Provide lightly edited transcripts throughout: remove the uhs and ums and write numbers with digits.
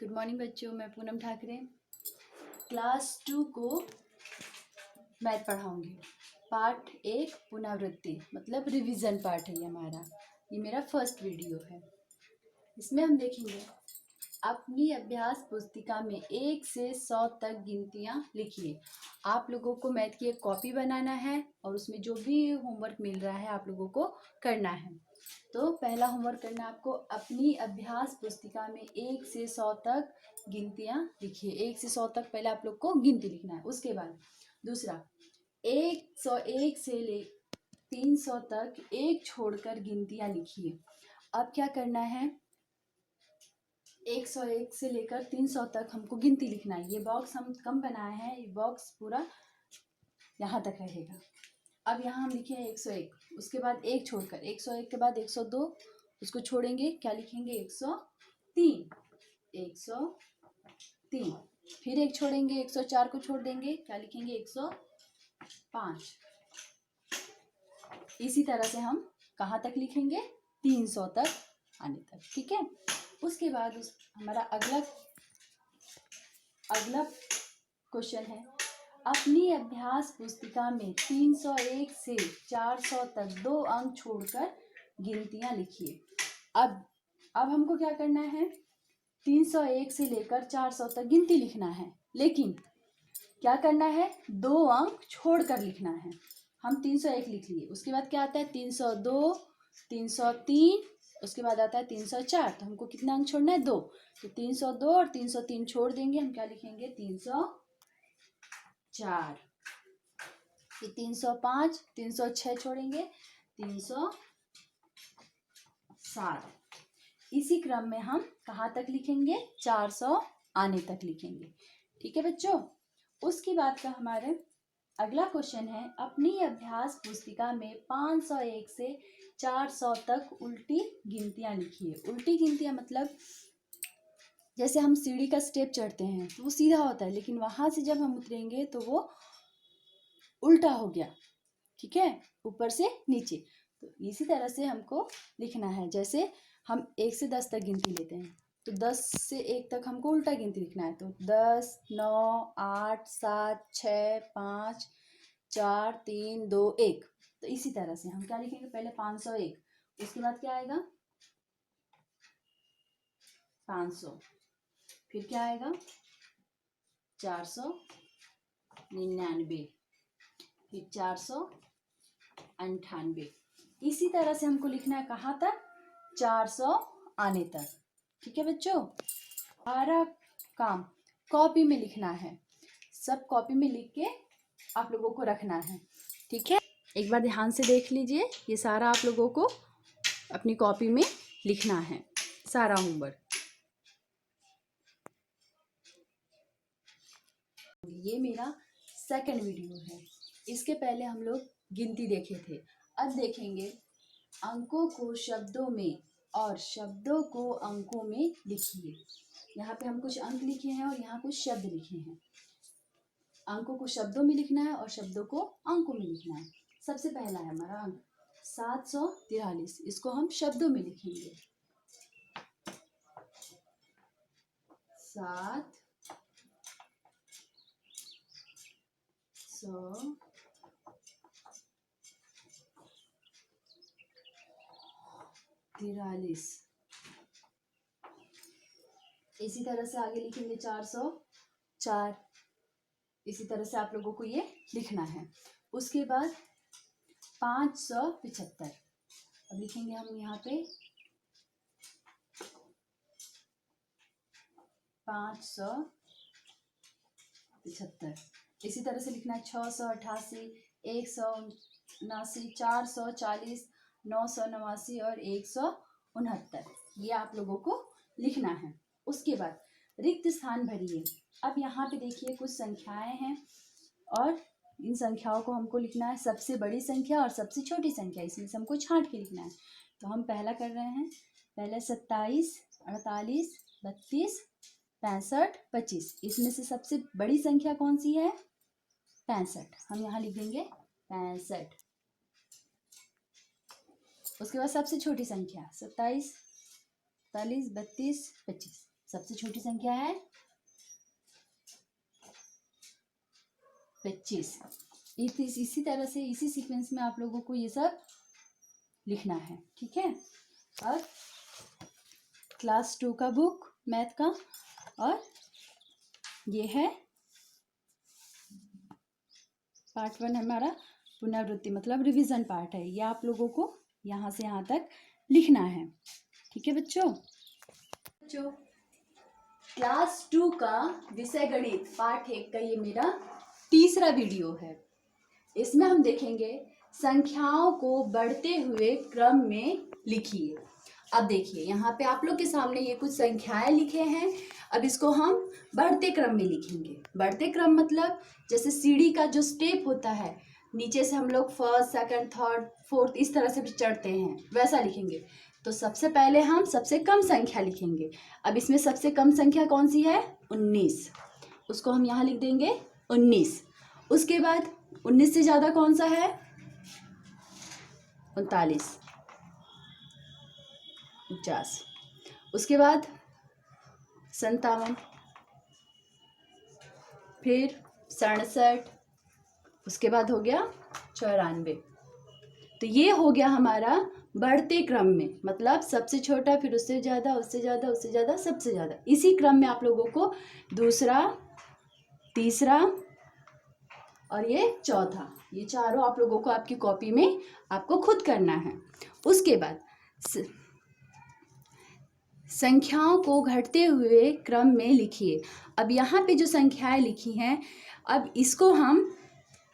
Good morning बच्चों, मैं Poonam Thackeray class 2 को मैथ पढ़ाऊंगी। पार्ट 1 पुनरावृत्ति मतलब रिवीजन पार्ट है ये हमारा। ये मेरा फर्स्ट वीडियो है। इसमें हम देखेंगे अपनी अभ्यास पुस्तिका में 1 से 100 तक गिनतियाँ लिखिए। आप लोगों को मैथ की एक कॉपी बनाना है और उसमें जो भी होमवर्क मिल रहा है आप लोगों को करना है। तो पहला होमवर्क करना है आपको, अपनी अभ्यास पुस्तिका में 1 से 100 तक गिनतियाँ लिखिए। 1 से 100 तक पहले आप लोग को गिनती लिखना है। उसके बाद दूसरा 101 से ले 300 तक एक छोड़कर गिनतियाँ लिखिए। अब क्या करना है, 101 से लेकर 300 तक हमको गिनती लिखना है। ये बॉक्स हम कम बनाए हैं, ये बॉक्स पूरा यहाँ तक रहेगा। अब यहाँ हम लिखे 101, उसके बाद एक छोड़कर 101 के बाद 102, उसको छोड़ेंगे, क्या लिखेंगे 103, 103। फिर एक छोड़ेंगे 104 को छोड़ देंगे, क्या लिखेंगे 105। इसी तरह से हम कहाँ तक लिखेंगे, 300 तक आने तक। ठीक है। उसके बाद हमारा अगला क्वेश्चन है, अपनी अभ्यास पुस्तिका में 301 से 400 तक 2 अंक छोड़कर गिनतियां लिखिए। अब हमको क्या करना है, 301 से लेकर 400 तक गिनती लिखना है, लेकिन क्या करना है, 2 अंक छोड़कर लिखना है। हम 301 लिख लिए, उसके बाद क्या आता है 302, 303, उसके बाद आता है 304। तो हमको कितना अंक छोड़ना है, 2। तो 302 और 303 छोड़ देंगे, हम क्या लिखेंगे 304। फिर 305, 306 छोड़ेंगे 307। इसी क्रम में हम कहाँ तक लिखेंगे, 400 आने तक लिखेंगे। ठीक है बच्चों। उसके बाद का हमारे अगला क्वेश्चन है, अपनी अभ्यास पुस्तिका में 501 से 400 तक उल्टी गिनतियां लिखिए। उल्टी गिनतियां मतलब जैसे हम सीढ़ी का स्टेप चढ़ते हैं तो वो सीधा होता है, लेकिन वहां से जब हम उतरेंगे तो वो उल्टा हो गया। ठीक है, ऊपर से नीचे। तो इसी तरह से हमको लिखना है। जैसे हम 1 से 10 तक गिनती लेते हैं, तो 10 से 1 तक हमको उल्टा गिनती लिखना है। तो 10, 9, 8, 7, 6, 5, 4, 3, 2, 1। तो इसी तरह से हम क्या लिखेंगे, पहले 501, उसके बाद क्या आएगा 500, फिर क्या आएगा 499, फिर 498। इसी तरह से हमको लिखना है कहाँ तक, 400 आने तक। ठीक है बच्चों। सारा काम कॉपी में लिखना है, सब कॉपी में लिख के आप लोगों को रखना है। ठीक है, एक बार ध्यान से देख लीजिए, ये सारा आप लोगों को अपनी कॉपी में लिखना है, सारा होमवर्क। ये मेरा सेकंड वीडियो है। इसके पहले हम लोग गिनती देखे थे। अब देखेंगे अंकों को शब्दों में और शब्दों को अंकों में लिखिए। यहाँ पे हम कुछ अंक लिखे हैं और यहाँ कुछ शब्द लिखे हैं। अंकों को शब्दों में लिखना है और शब्दों को अंकों में लिखना है। सबसे पहला है हमारा अंक 743, इसको हम शब्दों में लिखेंगे। 743। इसी तरह से आगे लिखेंगे 404। इसी तरह से आप लोगों को ये लिखना है। उसके बाद 575, अब लिखेंगे हम यहाँ पे 575। इसी तरह से लिखना है 688, 179, 440, 989 और 169। ये आप लोगों को लिखना है। उसके बाद रिक्त स्थान भरिए। अब यहाँ पे देखिए कुछ संख्याएं हैं और इन संख्याओं को हमको लिखना है, सबसे बड़ी संख्या और सबसे छोटी संख्या, इसमें से हमको छांट के लिखना है। तो हम पहला कर रहे हैं, पहले 27, 48, 32, 65, 25। इसमें से सबसे बड़ी संख्या कौन सी है, 65। हम यहाँ लिख देंगे 65। उसके बाद सबसे छोटी संख्या 27, 48, 32, 25। सबसे छोटी संख्या है 25। इसी तरह से इसी सीक्वेंस में आप लोगों को ये सब लिखना है, ठीक है। और क्लास 2 का बुक मैथ का, और ये है पार्ट 1 हमारा पुनरावृत्ति मतलब रिवीजन पार्ट है। ये आप लोगों को यहाँ से यहाँ तक लिखना है, ठीक है बच्चों। क्लास 2 का विषय गणित पार्ट 1 का ये मेरा तीसरा वीडियो है। इसमें हम देखेंगे संख्याओं को बढ़ते हुए क्रम में लिखिए। अब देखिए यहाँ पे आप लोग के सामने ये कुछ संख्याएं लिखे हैं। अब इसको हम बढ़ते क्रम में लिखेंगे। बढ़ते क्रम मतलब जैसे सीढ़ी का जो स्टेप होता है, नीचे से हम लोग फर्स्ट, सेकंड, थर्ड, फोर्थ इस तरह से भी चढ़ते हैं, वैसा लिखेंगे। तो सबसे पहले हम सबसे कम संख्या लिखेंगे। अब इसमें सबसे कम संख्या कौन सी है? 19। उसको हम यहाँ लिख देंगे 19। उसके बाद 19 से ज़्यादा कौन सा है? 39, 49। उसके बाद 57, फिर 67, उसके बाद हो गया 94। तो ये हो गया हमारा बढ़ते क्रम में, मतलब सबसे छोटा, फिर उससे ज़्यादा, उससे ज़्यादा, उससे ज़्यादा, सबसे ज़्यादा। इसी क्रम में आप लोगों को दूसरा, तीसरा और ये चौथा, ये चारों आप लोगों को आपकी कॉपी में आपको खुद करना है। उसके बाद संख्याओं को घटते हुए क्रम में लिखिए। अब यहाँ पे जो संख्याएं लिखी हैं, अब इसको हम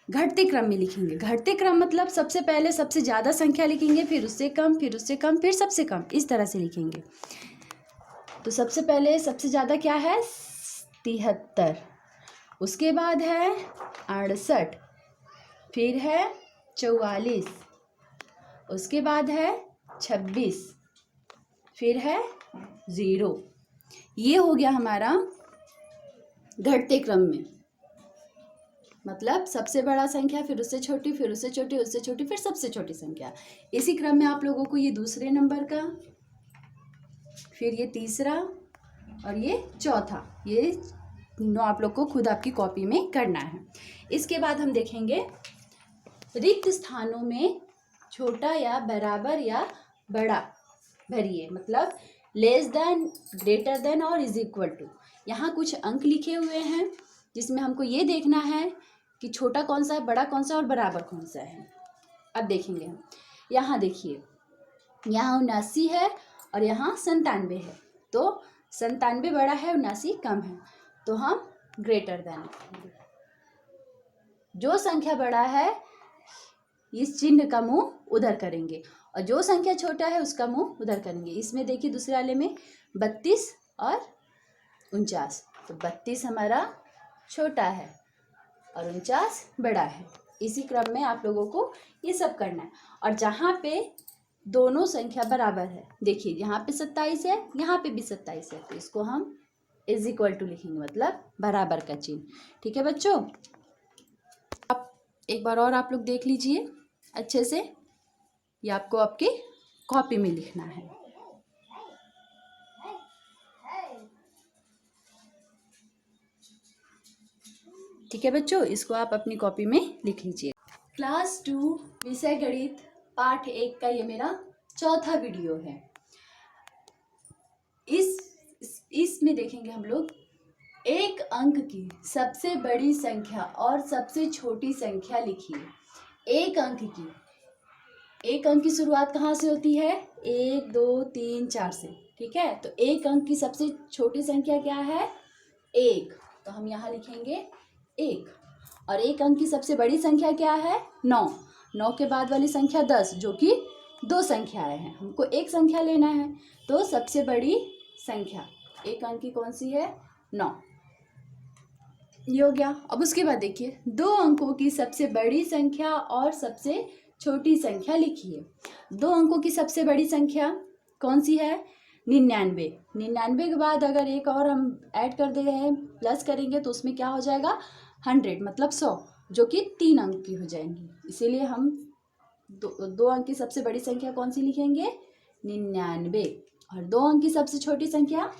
घटते क्रम में लिखेंगे। घटते क्रम मतलब सबसे पहले सबसे ज़्यादा संख्या लिखेंगे, फिर उससे कम, फिर उससे कम, फिर सबसे कम, इस तरह से लिखेंगे। तो सबसे पहले सबसे ज़्यादा क्या है? 73। उसके बाद है 68, फिर है 44, उसके बाद है 26, फिर है 0। ये हो गया हमारा घटते क्रम में, मतलब सबसे बड़ा संख्या, फिर उससे छोटी, फिर उससे छोटी, उससे छोटी, फिर सबसे छोटी संख्या। इसी क्रम में आप लोगों को ये दूसरे नंबर का, फिर ये तीसरा और ये चौथा, ये तीनों आप लोग को खुद आपकी कॉपी में करना है। इसके बाद हम देखेंगे रिक्त स्थानों में छोटा या बराबर या बड़ा भरिए, मतलब लेस देन, ग्रेटर देन और इज इक्वल टू। यहाँ कुछ अंक लिखे हुए हैं जिसमें हमको ये देखना है कि छोटा कौन सा है, बड़ा कौन सा और बराबर कौन सा है। अब देखेंगे हम, यहाँ देखिए, यहाँ 79 है और यहाँ 97 है। तो 97 बड़ा है, 79 कम है, तो हम ग्रेटर देन लिखेंगे। जो संख्या बड़ा है इस चिन्ह का मुंह उधर करेंगे, और जो संख्या छोटा है उसका मुंह उधर करेंगे। इसमें देखिए दूसरे वाले में 32 और 49, तो 32 हमारा छोटा है और 49 बड़ा है। इसी क्रम में आप लोगों को ये सब करना है। और जहाँ पे दोनों संख्या बराबर है, देखिए यहाँ पे 27 है, यहाँ पे भी 27 है, तो इसको हम इज इक्वल टू लिखेंगे, मतलब बराबर का चिन्ह। ठीक है बच्चों, अब एक बार और आप लोग देख लीजिए अच्छे से, ये आपको आपके कॉपी में लिखना है। ठीक है बच्चों, इसको आप अपनी कॉपी में लिख लीजिए। क्लास 2 विषय गणित पाठ 1 का ये मेरा चौथा वीडियो है। इसमें देखेंगे हम लोग एक अंक की सबसे बड़ी संख्या और सबसे छोटी संख्या लिखिए। एक अंक की शुरुआत कहाँ से होती है? 1, 2, 3, 4 से। ठीक है, तो एक अंक की सबसे छोटी संख्या क्या है? 1, तो हम यहाँ लिखेंगे 1। और एक अंक की सबसे बड़ी संख्या क्या है? 9। 9 के बाद वाली संख्या 10, जो कि 2 संख्याएं हैं, हमको एक संख्या लेना है, तो सबसे बड़ी संख्या एक अंक की कौन सी है? 9। ये हो गया। अब उसके बाद देखिए 2 अंकों की सबसे बड़ी संख्या और सबसे छोटी संख्या लिखिए। 2 अंकों की सबसे बड़ी संख्या कौन सी है? 99। 99 के बाद अगर एक और हम ऐड कर दे रहे हैं, प्लस करेंगे, तो उसमें क्या हो जाएगा? 100, मतलब 100, जो कि 3 अंक की हो जाएंगी। इसीलिए हम दो अंक की सबसे बड़ी संख्या कौन सी लिखेंगे? 99। और 2 अंक की सबसे छोटी संख्या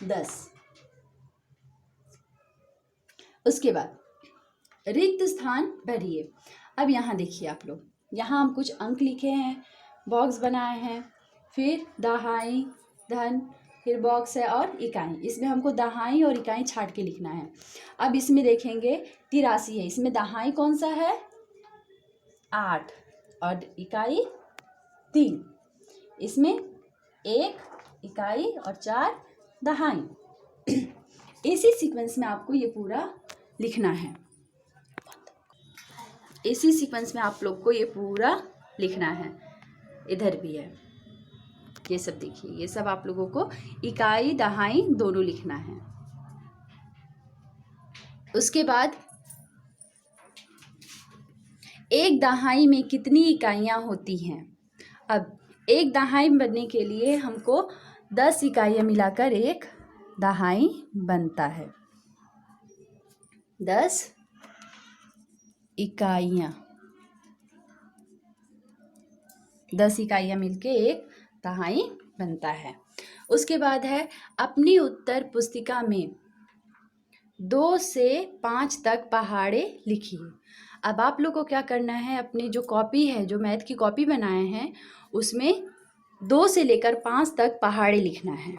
10। उसके बाद रिक्त स्थान भरिए। अब यहाँ देखिए आप लोग, यहाँ हम कुछ अंक लिखे हैं, बॉक्स बनाए हैं, फिर दहाई, धन, फिर बॉक्स है और इकाई। इसमें हमको दहाई और इकाई छाट के लिखना है। अब इसमें देखेंगे 83 है, इसमें दहाई कौन सा है 8 और इकाई 3, इसमें 1 इकाई और 4 दहाई। इसी सीक्वेंस में आपको ये पूरा लिखना है, इसी सीक्वेंस में आप लोग को ये पूरा लिखना है। इधर भी है, ये सब देखिए, ये सब आप लोगों को इकाई दहाई दोनों लिखना है। उसके बाद एक दहाई में कितनी इकाइयाँ होती हैं। अब एक दहाई बनने के लिए हमको 10 इकाइयाँ मिलाकर एक दहाई बनता है। 10 इकाइयाँ, 10 इकाइयाँ मिलके एक दहाई बनता है। उसके बाद है अपनी उत्तर पुस्तिका में 2 से 5 तक पहाड़े लिखिए। अब आप लोग को क्या करना है, अपनी जो कॉपी है, जो मैथ की कॉपी बनाए हैं, उसमें 2 से लेकर 5 तक पहाड़े लिखना है।